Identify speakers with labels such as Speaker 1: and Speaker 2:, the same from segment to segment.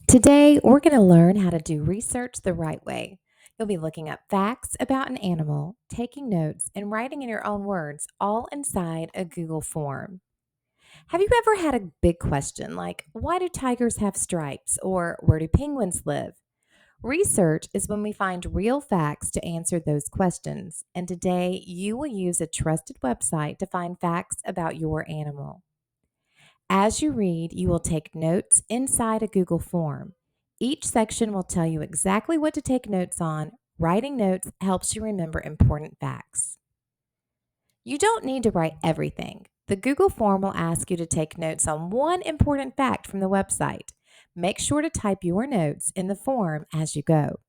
Speaker 1: Today, we're going to learn how to do research the right way. You'll be looking up facts about an animal, taking notes, and writing in your own words, all inside a Google form. Have you ever had a big question like, why do tigers have stripes? Or where do penguins live? Research is when we find real facts to answer those questions. And today, you will use a trusted website to find facts about your animal. As you read, you will take notes inside a Google form. Each section will tell you exactly what to take notes on. Writing notes helps you remember important facts. You don't need to write everything. The Google form will ask you to take notes on one important fact from the website. Make sure to type your notes in the form as you go.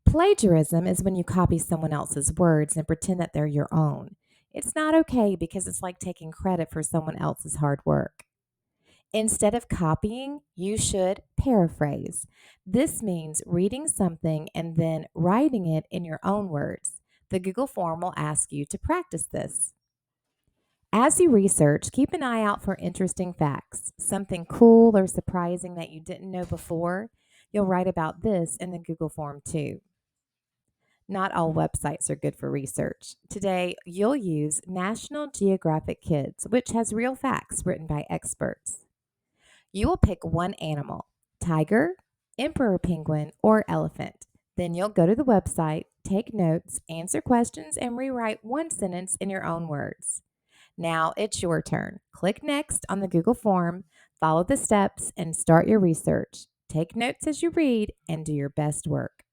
Speaker 1: Plagiarism is when you copy someone else's words and pretend that they're your own. It's not okay because it's like taking credit for someone else's hard work. Instead of copying, you should paraphrase. This means reading something and then writing it in your own words. The Google form will ask you to practice this. As you research, keep an eye out for interesting facts, something cool or surprising that you didn't know before. You'll write about this in the Google form too. Not all websites are good for research. Today, you'll use National Geographic Kids, which has real facts written by experts. You will pick one animal: tiger, emperor penguin, or elephant. Then you'll go to the website, take notes, answer questions, and rewrite one sentence in your own words. Now it's your turn. Click next on the Google form, follow the steps, and start your research. Take notes as you read and do your best work.